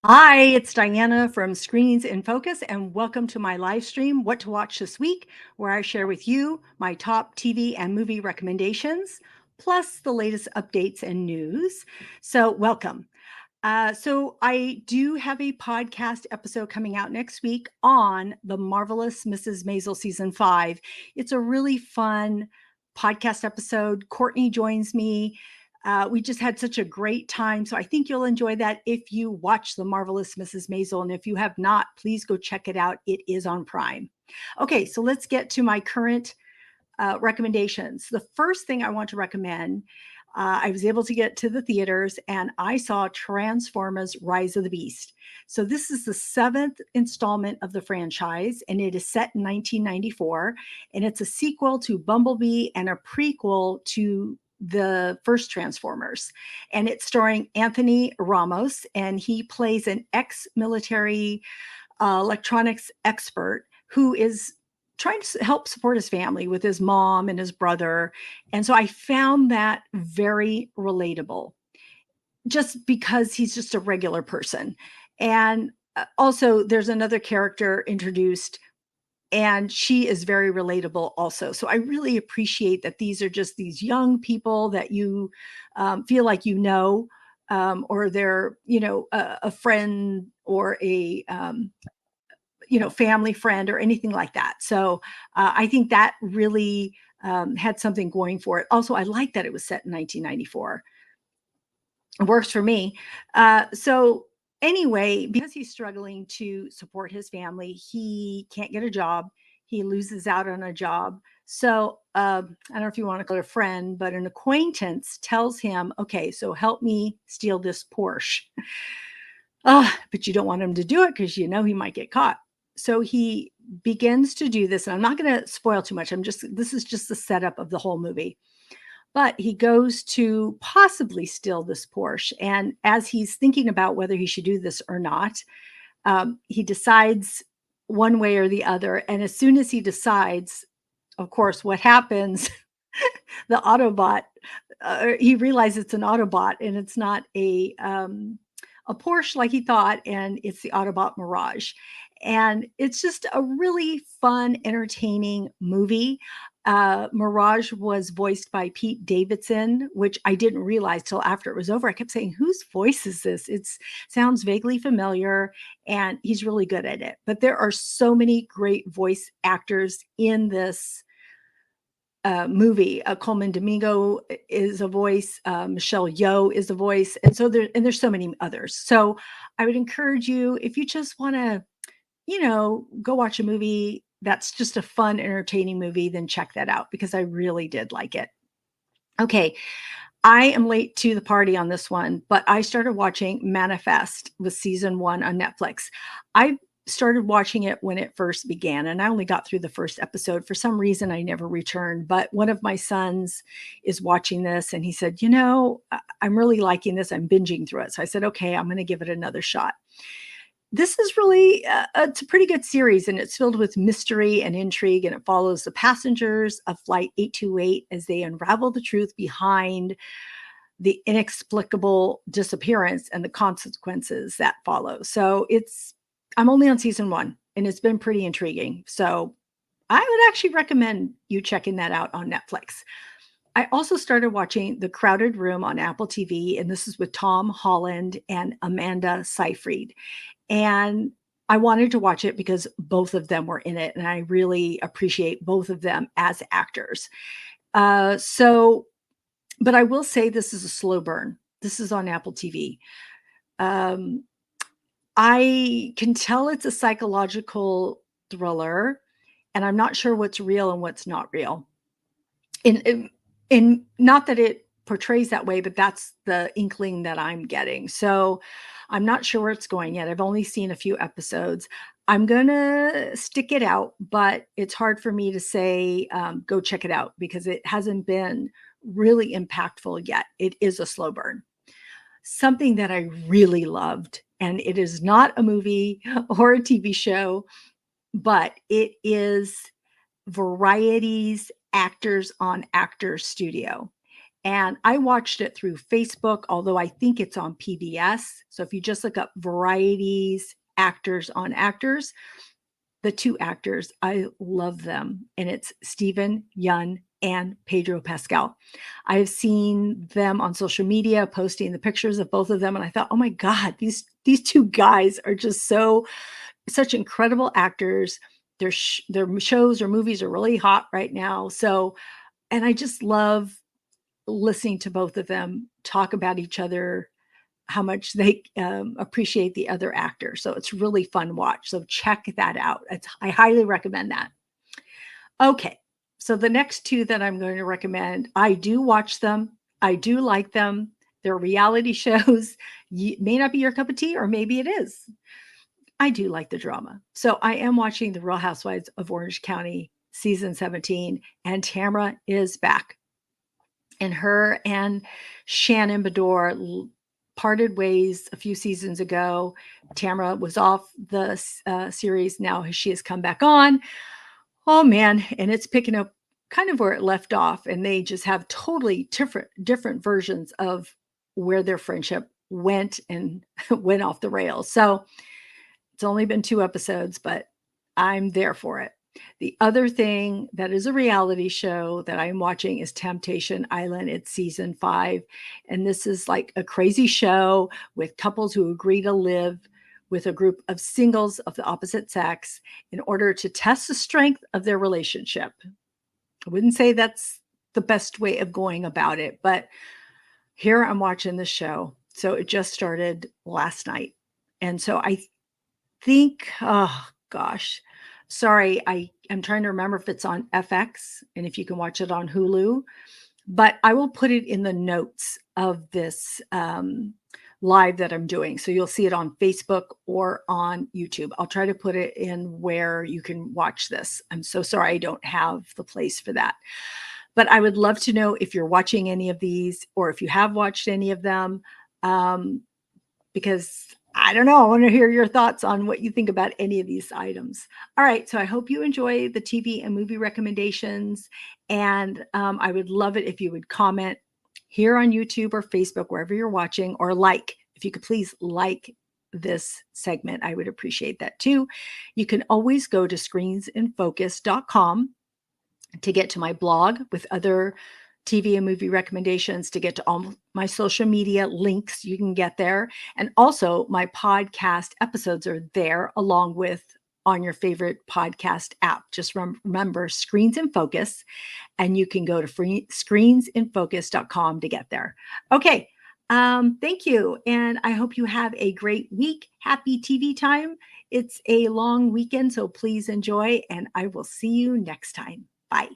Hi, it's Diana from Screens in Focus, and welcome to my live stream, What to Watch This Week, where I share with you my top TV and movie recommendations, plus the latest updates and news. So, welcome. So, I do have a podcast episode coming out next week on The Marvelous Mrs. Maisel Season 5. It's a really fun podcast episode. Courtney joins me. We just had such a great time. So I think you'll enjoy that if you watch The Marvelous Mrs. Maisel. And if you have not, please go check it out. It is on Prime. Okay, so let's get to my current recommendations. The first thing I want to recommend, I was able to get to the theaters and I saw Transformers Rise of the Beast. So this is the seventh installment of the franchise, and it is set in 1994, and it's a sequel to Bumblebee and a prequel to the first Transformers. And it's starring Anthony Ramos, and he plays an ex-military electronics expert who is trying to help support his family with his mom and his brother. And so I found that very relatable just because he's just a regular person. And also, there's another character introduced, and she is very relatable also. So I really appreciate that these are just these young people that you feel like or they're, a friend or a family friend or anything like that. So I think that really had something going for it. Also, I like that it was set in 1994. It works for me. So anyway, because he's struggling to support his family, he can't get a job. He loses out on a job. So I don't know if you want to call it a friend, but an acquaintance tells him, okay, so help me steal this Porsche. But you don't want him to do it because he might get caught. So he begins to do this, and I'm not going to spoil too much. This is just the setup of the whole movie. But he goes to possibly steal this Porsche. And as he's thinking about whether he should do this or not, he decides one way or the other. And as soon as he decides, of course, what happens, the Autobot, he realizes it's an Autobot and it's not a Porsche like he thought, and it's the Autobot Mirage. And it's just a really fun, entertaining movie. Mirage was voiced by Pete Davidson, which I didn't realize till after it was over. I kept saying, whose voice is this? It sounds vaguely familiar, and he's really good at it. But there are so many great voice actors in this movie. Coleman Domingo is a voice. Michelle Yeoh is a voice, and there's so many others. So I would encourage you, if you just want to, go watch a movie that's just a fun, entertaining movie, then check that out because I really did like it. Okay, I am late to the party on this one, but I started watching Manifest with season 1 on Netflix. I started watching it when it first began, and I only got through the first episode. For some reason, I never returned, but one of my sons is watching this, and he said, I'm really liking this. I'm binging through it. So I said, okay, I'm going to give it another shot. This is really it's a pretty good series, and it's filled with mystery and intrigue, and it follows the passengers of flight 828 as they unravel the truth behind the inexplicable disappearance and the consequences that follow. So I'm only on season 1, and it's been pretty intriguing. So I would actually recommend you checking that out on Netflix. I also started watching The Crowded Room on Apple TV, and this is with Tom Holland and Amanda Seyfried. And I wanted to watch it because both of them were in it, and I really appreciate both of them as actors. But I will say this is a slow burn. This is on Apple TV. Um, I can tell it's a psychological thriller, and I'm not sure what's real and what's not real. And not that it portrays that way, but that's the inkling that I'm getting. So I'm not sure where it's going yet. I've only seen a few episodes. I'm going to stick it out, but it's hard for me to say, go check it out because it hasn't been really impactful yet. It is a slow burn. Something that I really loved, and it is not a movie or a TV show, but it is Variety's Actors on Actors Studio. And I watched it through Facebook, although I think it's on PBS. So if you just look up varieties, actors on actors, the two actors, I love them. And it's Stephen Yun and Pedro Pascal. I've seen them on social media posting the pictures of both of them. And I thought, oh my God, these two guys are just such incredible actors. Their shows or movies are really hot right now. So, and I just love listening to both of them talk about each other, how much they appreciate the other actor. So it's really fun watch. So check that out. I highly recommend that. Okay. So the next two that I'm going to recommend, I do watch them. I do like them. They're reality shows. May not be your cup of tea, or maybe it is. I do like the drama. So I am watching The Real Housewives of Orange County season 17, and Tamra is back. And her and Shannon Bedore parted ways a few seasons ago. Tamra was off the series. Now she has come back on. Oh man, and it's picking up kind of where it left off, and they just have totally different versions of where their friendship went and went off the rails. So it's only been 2 episodes, but I'm there for it. The other thing that is a reality show that I'm watching is Temptation Island. It's season 5. And this is like a crazy show with couples who agree to live with a group of singles of the opposite sex in order to test the strength of their relationship. I wouldn't say that's the best way of going about it, but here I'm watching this show. So it just started last night. And so I think, oh gosh, sorry, I am trying to remember if it's on FX and if you can watch it on Hulu, but I will put it in the notes of this live that I'm doing. So you'll see it on Facebook or on YouTube. I'll try to put it in where you can watch this. I'm so sorry I don't have the place for that. But I would love to know if you're watching any of these or if you have watched any of them, because I don't know. I want to hear your thoughts on what you think about any of these items. All right. So I hope you enjoy the TV and movie recommendations. And I would love it if you would comment here on YouTube or Facebook, wherever you're watching, or like. If you could please like this segment, I would appreciate that too. You can always go to screensinfocus.com to get to my blog with other TV and movie recommendations, to get to all my social media links. You can get there. And also my podcast episodes are there along with on your favorite podcast app. Just remember Screens in Focus, and you can go to screensinfocus.com to get there. Okay. Thank you. And I hope you have a great week. Happy TV time. It's a long weekend, so please enjoy, and I will see you next time. Bye.